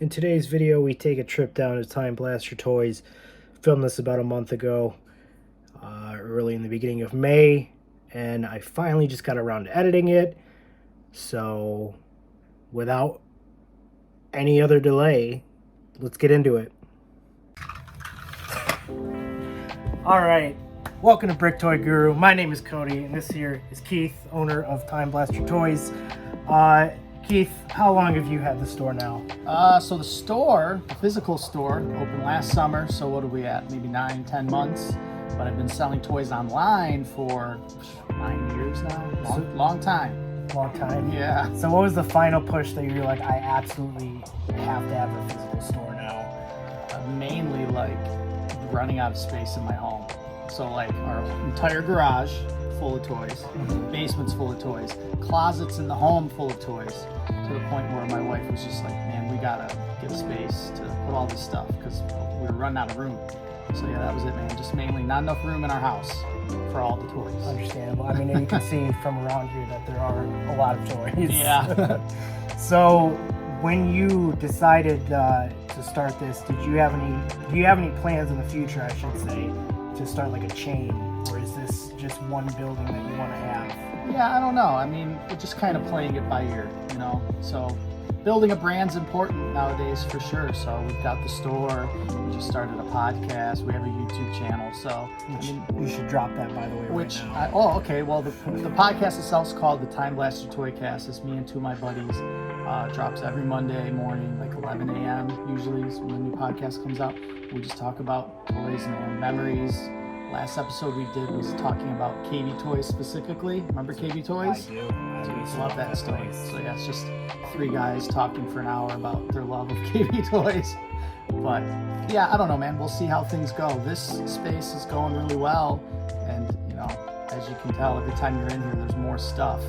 In today's video, we take a trip down to Time Blaster Toys. Filmed this about a month ago, early in the beginning of May, and I finally just got around to editing it. So, without any other delay, let's get into it. Alright, welcome to Brick Toy Guru. My name is Cody, and this here is Keith, owner of Time Blaster Toys. Keith, how long have you had the store now? So the store, the physical store, opened last summer. So what are we at? Maybe 9-10 months. But I've been selling toys online for 9 years now. Long time. Long time? Yeah. So what was the final push that you were like, I absolutely have to have a physical store now? Mainly like running out of space in my home. So like our entire garage full of toys, basement's full of toys, closets in the home full of toys, to the point where my wife was just like, man, we gotta get space to put all this stuff because we were running out of room. So yeah, that was it, man. Just mainly not enough room in our house for all the toys. Understandable. I mean, you can see from around here that there are a lot of toys. Yeah. So when you decided to start this, do you have any plans in the future, I should say, to start like a chain, or is this just one building that you want to have? Yeah, I don't know. I mean, we're just kind of playing it by ear, you know? So building a brand's important nowadays for sure. So we've got the store, we just started a podcast, we have a YouTube channel. So you should drop that, by the way, right now. Okay. Well, the podcast itself is called the Time Blaster Toy Cast. It's me and two of my buddies. Drops every Monday morning, like 11 a.m. usually is when the new podcast comes out. We just talk about toys and memories. Last episode we did was talking about KB Toys specifically. Remember KB Toys? I do. Love that stuff. So yeah, it's just three guys talking for an hour about their love of KB Toys. But yeah, I don't know, man. We'll see how things go. This space is going really well, and you know, as you can tell, every time you're in here, there's more stuff.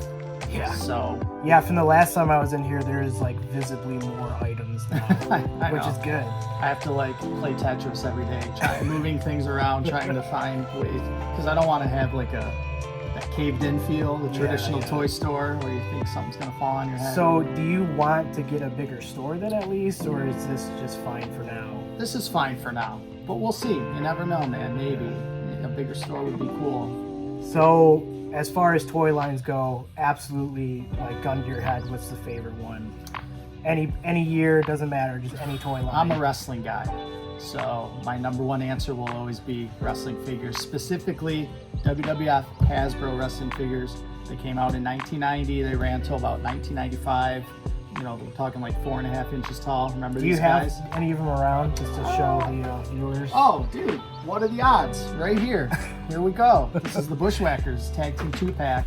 Yeah. So yeah, from the last time I was in here, there's like visibly more items now, which is good. I have to like play Tetris every day, moving things around, trying to find ways, because I don't want to have like that caved-in feel, the traditional toy store where you think something's gonna fall on your head. So, do you want to get a bigger store then at least, or is this just fine for now? This is fine for now, but we'll see. You never know, man. Maybe a bigger store would be cool. So, as far as toy lines go, absolutely, like, gun to your head, what's the favorite one? Any year, doesn't matter, just any toy line. I'm a wrestling guy, so my number one answer will always be wrestling figures, specifically WWF Hasbro wrestling figures. They came out in 1990, they ran till about 1995. You know, we're talking like 4.5 inches tall. Remember these guys? Do you have any of them around just to show the viewers? Oh, dude, what are the odds? Right here. Here we go. This is the Bushwhackers Tag Team 2-pack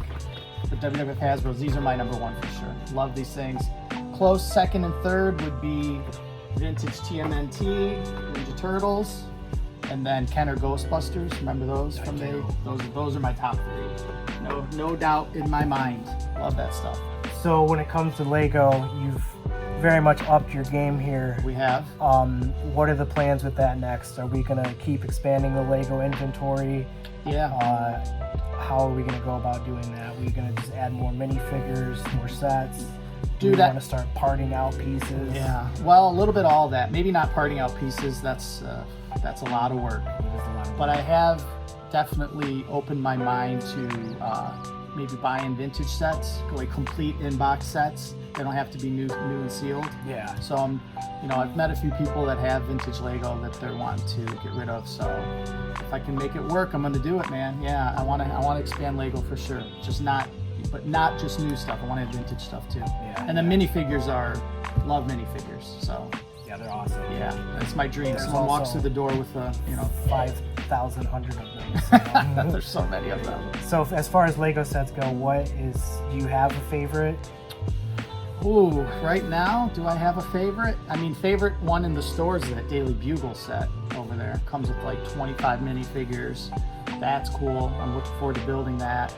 for WWF Hasbro. These are my number one for sure. Love these things. Close second and third would be vintage TMNT, Ninja Turtles, and then Kenner Ghostbusters. Remember those from those are my top three. No doubt in my mind. Love that stuff. So when it comes to Lego, you've very much upped your game here. We have. What are the plans with that next? Are we gonna keep expanding the Lego inventory? Yeah. How are we gonna go about doing that? Are we gonna just add more minifigures, more sets? Do we want to start parting out pieces? Yeah. Well, a little bit of all that. Maybe not parting out pieces. That's a lot of work. But I have definitely opened my mind to maybe buying vintage sets, like complete in-box sets. They don't have to be new and sealed. Yeah. So I've met a few people that have vintage Lego that they're wanting to get rid of. So if I can make it work, I'm gonna do it, man. Yeah, I want to expand Lego for sure. But not just new stuff. I want to have vintage stuff too. Yeah. And the minifigures love minifigures. So yeah, they're awesome. Yeah, that's my dream. Someone walks through the door with 5,000 of them. There's so many of them. So as far as Lego sets go, do you have a favorite? Ooh, right now, do I have a favorite? I mean, favorite one in the stores is that Daily Bugle set over there. Comes with like 25 minifigures. That's cool. I'm looking forward to building that.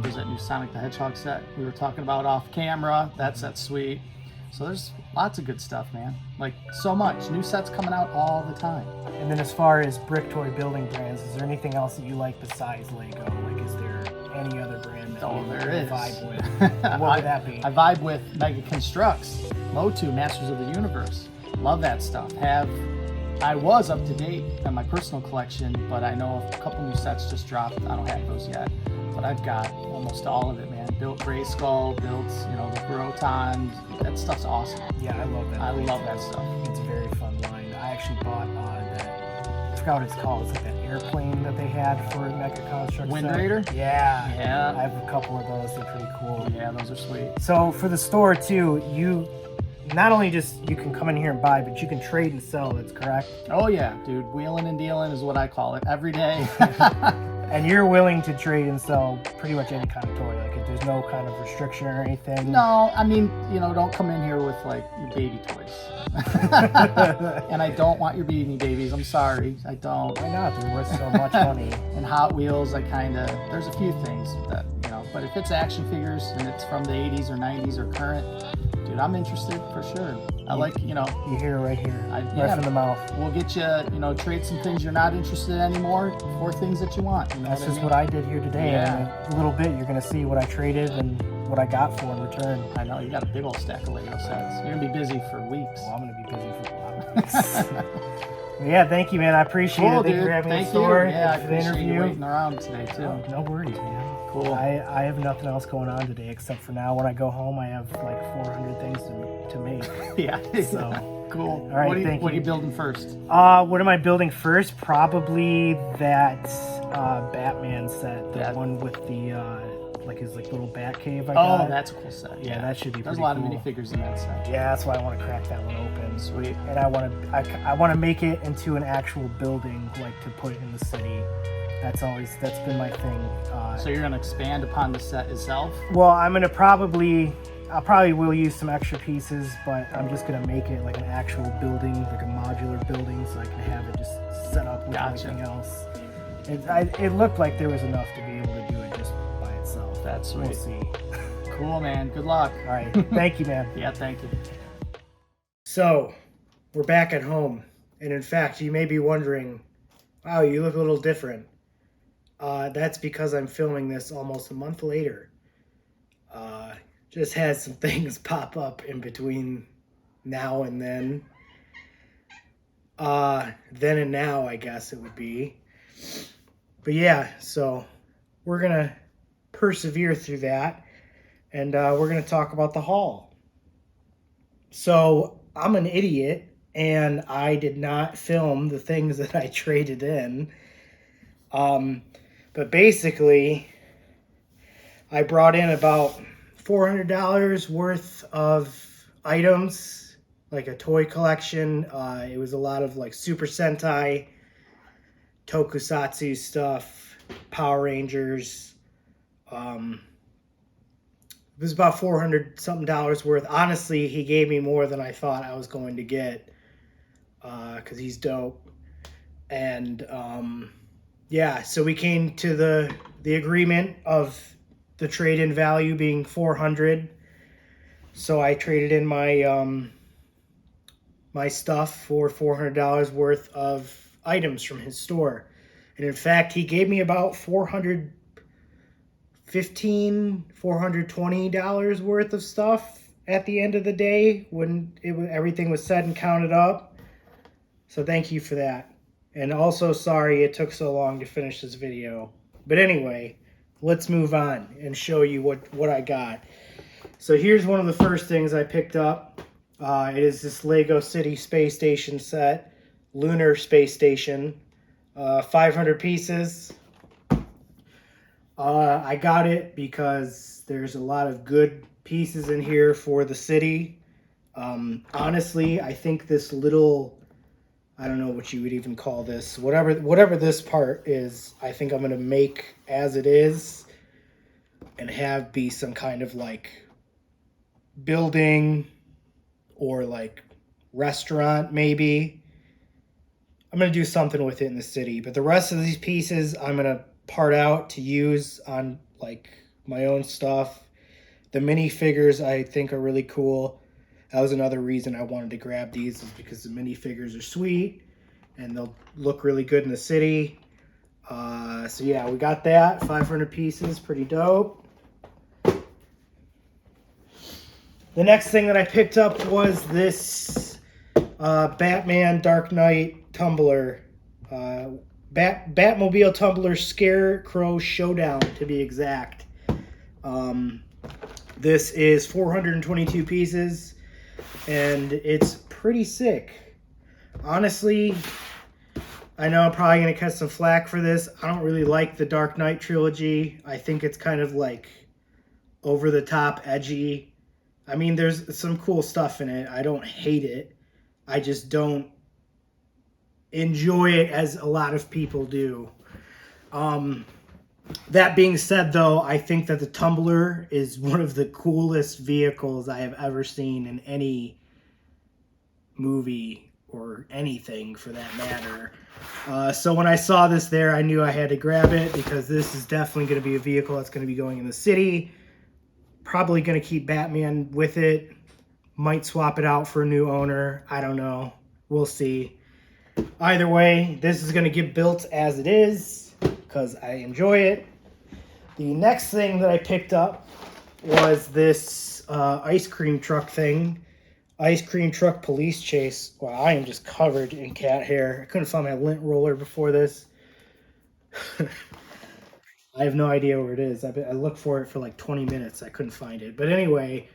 There's that new Sonic the Hedgehog set we were talking about off camera. That set's sweet. So there's lots of good stuff, man. Like, so much. New sets coming out all the time. And then as far as brick toy building brands, is there anything else that you like besides Lego? Like, is there any other brand that you vibe with? What would that be? I vibe with Mega Constructs, Motu, Masters of the Universe. love that stuff. I was up to date on my personal collection, but I know a couple new sets just dropped. I don't have those yet, but I've got almost all of it, man. Built Grayskull, built, you know, the Roton. That stuff's awesome. Yeah, I love that. I love that stuff. It's a very fun line. I actually bought that, I forgot what it's called. It's like that airplane that they had for Mecha Construct. Wind Raider? Yeah. Yeah. I have a couple of those. They're pretty cool. Yeah, those are sweet. So for the store too, you not only just you can come in here and buy, but you can trade and sell. That's correct. Oh yeah, dude. Wheeling and dealing is what I call it every day. And you're willing to trade and sell pretty much any kind of toy. Like if there's no kind of restriction or anything. No, I mean, you know, don't come in here with like your baby toys. And I don't want your Beanie Babies. I'm sorry, I don't. Why not? They're worth so much money. And Hot Wheels, I kind of, there's a few things that, you know, but if it's action figures and it's from the 80s or 90s or current, dude, I'm interested for sure. I like, you know. You hear it right here, yeah, right from the mouth. We'll get you, you know, trade some things you're not interested in anymore for things that you want. You know That's what just I mean? what I did here today. Yeah. And in a little bit, you're going to see what I traded and what I got for in return. I know, you got a big old stack of Lego sets. You're going to be busy for weeks. Well, I'm going to be busy for a while. Yeah, thank you, man. I appreciate Cool, it. Thank you dude. for having me in Thank the store. you. Yeah, I Thanks for the appreciate you interview. waiting around today, too. Oh, no worries, man. Cool. I have nothing else going on today except for now when I go home, I have like 400 things to make. Yeah. So, cool. all right, What are you building first? what am I building first? Probably that Batman set, the one with the like his like little bat cave I got. Oh, that's a cool set. Yeah, that should be There's pretty a lot cool. of minifigures in that set. Yeah, that's why I want to crack that one open. Sweet. And I want to make it into an actual building, like to put in the city. That's been my thing. So you're gonna expand upon the set itself? Well, I probably will use some extra pieces, but I'm just gonna make it like an actual building, like a modular building, so I can have it just set up with everything else. It looked like there was enough to be able to do it just by itself. That's sweet. We'll see. Cool, man. Good luck. All right. Thank you, man. Yeah, thank you. So, we're back at home. And in fact, you may be wondering, wow, you look a little different. That's because I'm filming this almost a month later. Just had some things pop up in between now and then. Then and now, I guess it would be. But yeah, so we're going to persevere through that. And we're going to talk about the haul. So I'm an idiot, and I did not film the things that I traded in. But basically, I brought in about $400 worth of items, like a toy collection. It was a lot of like Super Sentai, Tokusatsu stuff, Power Rangers. It was about $400 something worth. Honestly, he gave me more than I thought I was going to get, because he's dope. And yeah, so we came to the agreement of the trade-in value being $400. So I traded in my my stuff for $400 worth of items from his store. And in fact, he gave me about $420 worth of stuff at the end of the day when everything was said and counted up. So thank you for that. And also sorry it took so long to finish this video. But anyway, let's move on and show you what I got. So here's one of the first things I picked up. It is this Lego City Space Station set, Lunar Space Station, 500 pieces. I got it because there's a lot of good pieces in here for the city. Honestly, I think this little, I don't know what you would even call this, whatever this part is, I think I'm going to make as it is and have be some kind of like building or like restaurant maybe. I'm going to do something with it in the city, but the rest of these pieces I'm going to part out to use on like my own stuff. The minifigures I think are really cool. That was another reason I wanted to grab these, is because the minifigures are sweet and they'll look really good in the city. So yeah, we got that, 500 pieces, pretty dope. The next thing that I picked up was this Batman Dark Knight Tumbler. Batmobile Tumbler Scarecrow Showdown, to be exact. This is 422 pieces, and it's pretty sick. Honestly, I know I'm probably going to catch some flack for this. I don't really like the Dark Knight trilogy. I think it's kind of like over the top, edgy. I mean, there's some cool stuff in it. I don't hate it. I just don't enjoy it as a lot of people do. That being said, though, I think that the Tumbler is one of the coolest vehicles I have ever seen in any movie or anything for that matter. So when I saw this there, I knew I had to grab it because this is definitely going to be a vehicle that's going to be going in the city. Probably going to keep Batman with it. Might swap it out for a new owner. I don't know. We'll see. Either way, this is going to get built as it is because I enjoy it. The next thing that I picked up was this ice cream truck thing. Ice cream truck police chase. Wow, I am just covered in cat hair. I couldn't find my lint roller before this. I have no idea where it is. I looked for it for like 20 minutes. I couldn't find it. But anyway,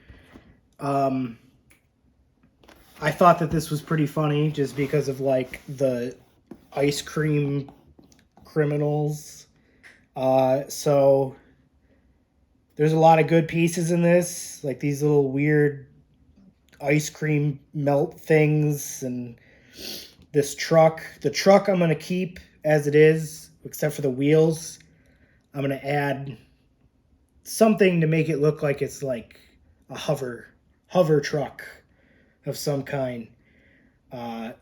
I thought that this was pretty funny just because of like the ice cream criminals. So there's a lot of good pieces in this, like these little weird ice cream melt things and this truck. The truck I'm going to keep as it is, except for the wheels. I'm going to add something to make it look like it's like a hover truck of some kind.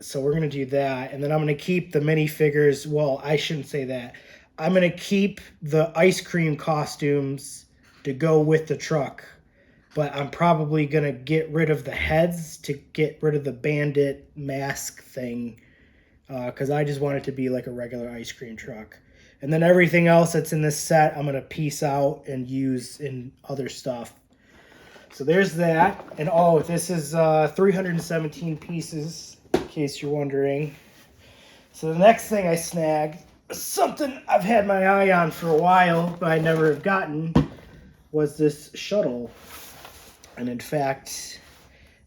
So we're going to do that. And then I'm going to keep the minifigures. Well, I shouldn't say that. I'm going to keep the ice cream costumes to go with the truck. But I'm probably going to get rid of the heads to get rid of the bandit mask thing. Because I just want it to be like a regular ice cream truck. And then everything else that's in this set, I'm going to piece out and use in other stuff. So there's that. And oh, this is 317 pieces, in case you're wondering. So the next thing I snagged, something I've had my eye on for a while, but I never have gotten, was this shuttle. And in fact,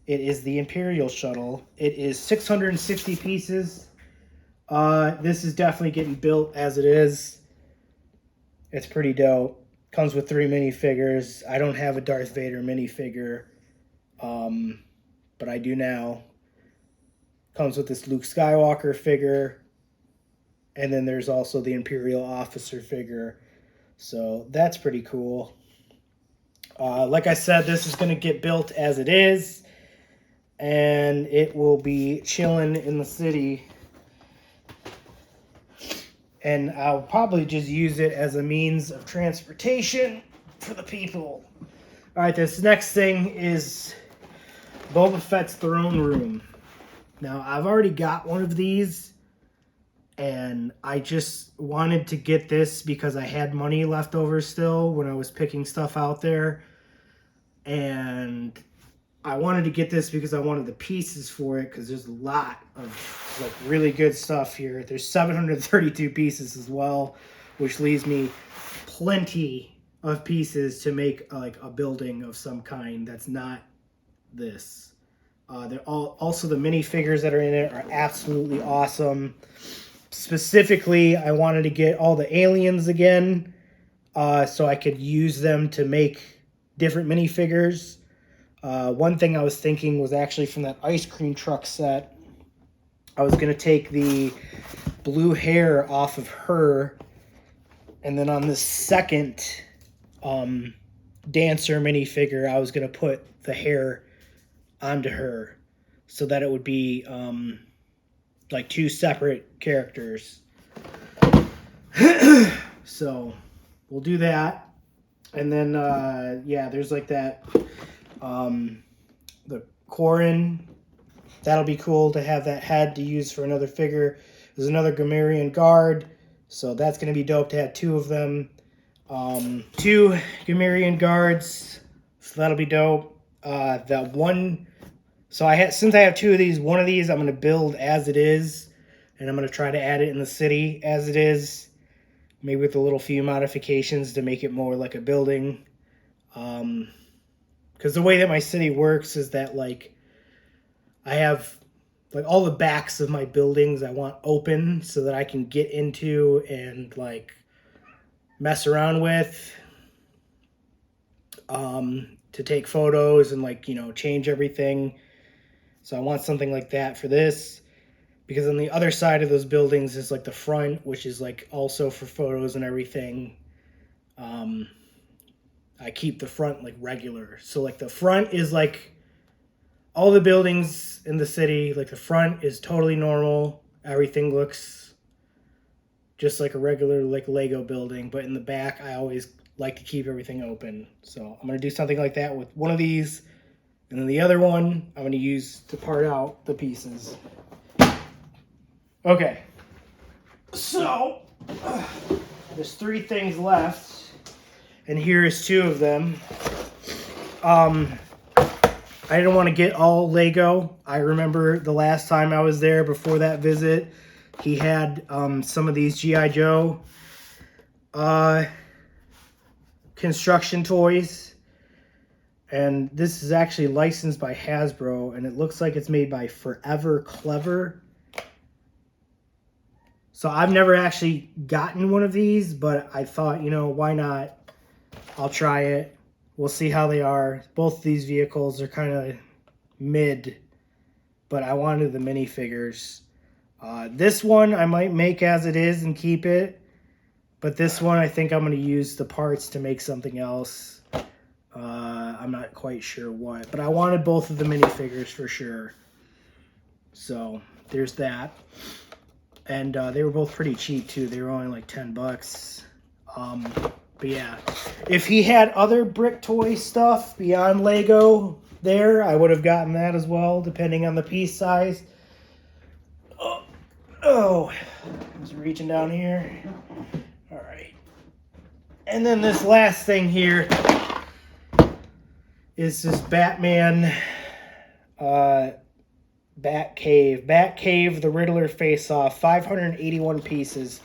it is the Imperial Shuttle. It is 660 pieces. This is definitely getting built as it is. It's pretty dope. Comes with 3 minifigures. I don't have a Darth Vader minifigure, but I do now. Comes with this Luke Skywalker figure, and then there's also the Imperial officer figure. So that's pretty cool. Like I said, this is going to get built as it is, and it will be chilling in the city. And I'll probably just use it as a means of transportation for the people. All right, this next thing is Boba Fett's throne room. Now, I've already got one of these, and I just wanted to get this because I had money left over still when I was picking stuff out there. And I wanted to get this because I wanted the pieces for it, because there's a lot of like really good stuff here. There's 732 pieces as well, which leaves me plenty of pieces to make like a building of some kind that's not this. Also the minifigures that are in it are absolutely awesome. Specifically, I wanted to get all the aliens again, so I could use them to make different minifigures. One thing I was thinking was actually from that ice cream truck set. I was going to take the blue hair off of her, and then on the second dancer minifigure, I was going to put the hair onto her so that it would be like 2 separate characters. So we'll do that. And then, yeah, there's like that, the Corrin. That'll be cool to have that head to use for another figure. There's another Gamorrean guard, so that's going to be dope to have 2 of them. 2 Gamorrean guards, so that'll be dope. That one So since I have two of these, one of these I'm going to build as it is, and I'm going to try to add it in the city as it is, maybe with a little few modifications to make it more like a building. Because the way that my city works is that like I have like all the backs of my buildings I want open so that I can get into and like mess around with, to take photos and like, you know, change everything. So I want something like that for this, because on the other side of those buildings is like the front, which is like also for photos and everything. I keep the front like regular. So like the front is like all the buildings in the city, like the front is totally normal. Everything looks just like a regular like Lego building, but in the back I always like to keep everything open. So I'm going to do something like that with one of these. And then the other one I'm going to use to part out the pieces. Okay. So, there's 3 things left. And here's 2 of them. I didn't want to get all Lego. I remember the last time I was there before that visit, he had some of these G.I. Joe construction toys. And this is actually licensed by Hasbro, and it looks like it's made by Forever Clever. So I've never actually gotten one of these, but I thought, you know, why not? I'll try it. We'll see how they are. Both of these vehicles are kind of mid, but I wanted the minifigures. This one I might make as it is and keep it, but this one I think I'm going to use the parts to make something else. I'm not quite sure what, but I wanted both of the minifigures for sure. So there's that. And they were both pretty cheap too. They were only like $10. But yeah, if he had other brick toy stuff beyond Lego there, I would have gotten that as well, depending on the piece size. Oh, I was reaching down here. All right. And then this last thing here is this Batman Batcave, the Riddler face-off, 581 pieces.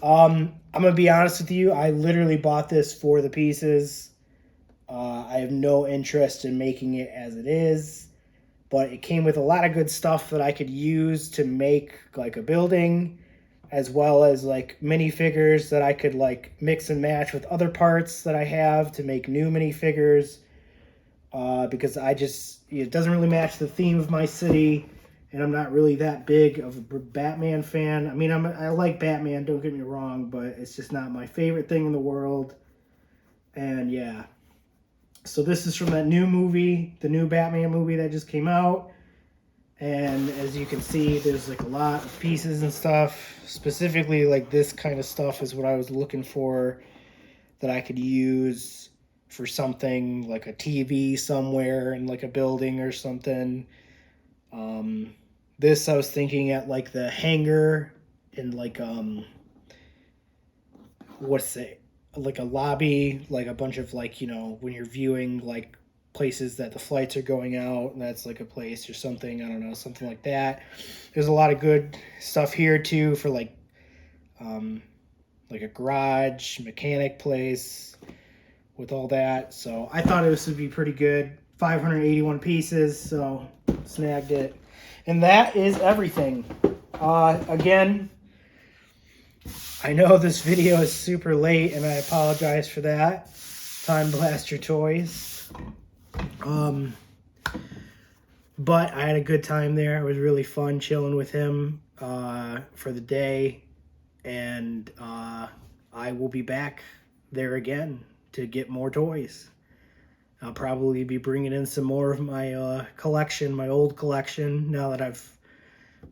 I'm gonna be honest with you, I literally bought this for the pieces. I have no interest in making it as it is, but it came with a lot of good stuff that I could use to make like a building, as well as like minifigures that I could like mix and match with other parts that I have to make new minifigures. Because it doesn't really match the theme of my city, and I'm not really that big of a Batman fan. I mean, I like Batman, don't get me wrong, but it's just not my favorite thing in the world. And yeah, so this is from that new movie, the new Batman movie that just came out. And as you can see, there's like a lot of pieces and stuff. Specifically, like this kind of stuff is what I was looking for that I could use for something like a TV somewhere in like a building or something. This I was thinking at like the hangar in like what's it, like a lobby, like a bunch of like, you know, when you're viewing like places that the flights are going out, and that's like a place or something, I don't know, something like that. There's a lot of good stuff here too for like a garage mechanic place with all that. So I thought this would be pretty good. 581 pieces, so snagged it. And that is everything. Again, I know this video is super late, and I apologize for that. Time blast your toys. But I had a good time there. It was really fun chilling with him for the day. And I will be back there again to get more toys. I'll probably be bringing in some more of my collection, my old collection, now that I've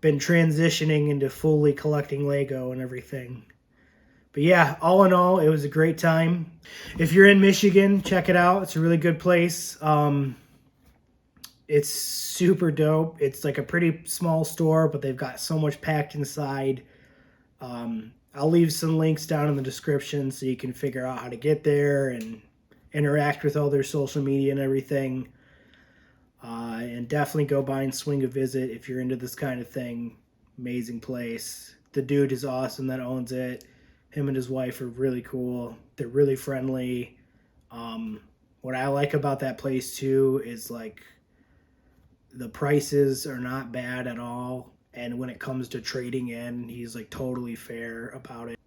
been transitioning into fully collecting Lego and everything. But yeah, all in all, it was a great time. If you're in Michigan, check it out. It's a really good place. It's super dope. It's like a pretty small store, but they've got so much packed inside. I'll leave some links down in the description so you can figure out how to get there and interact with all their social media and everything. And definitely go by and swing a visit if you're into this kind of thing. Amazing place. The dude is awesome that owns it. Him and his wife are really cool. They're really friendly. What I like about that place too is like the prices are not bad at all. And when it comes to trading in, he's like totally fair about it.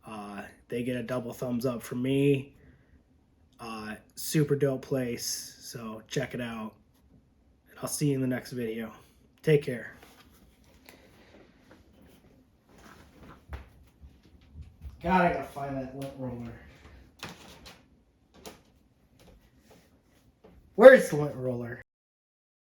They get a double thumbs up from me. Super dope place. So check it out. I'll see you in the next video. Take care. God, I gotta find that lint roller. Where's the lint roller?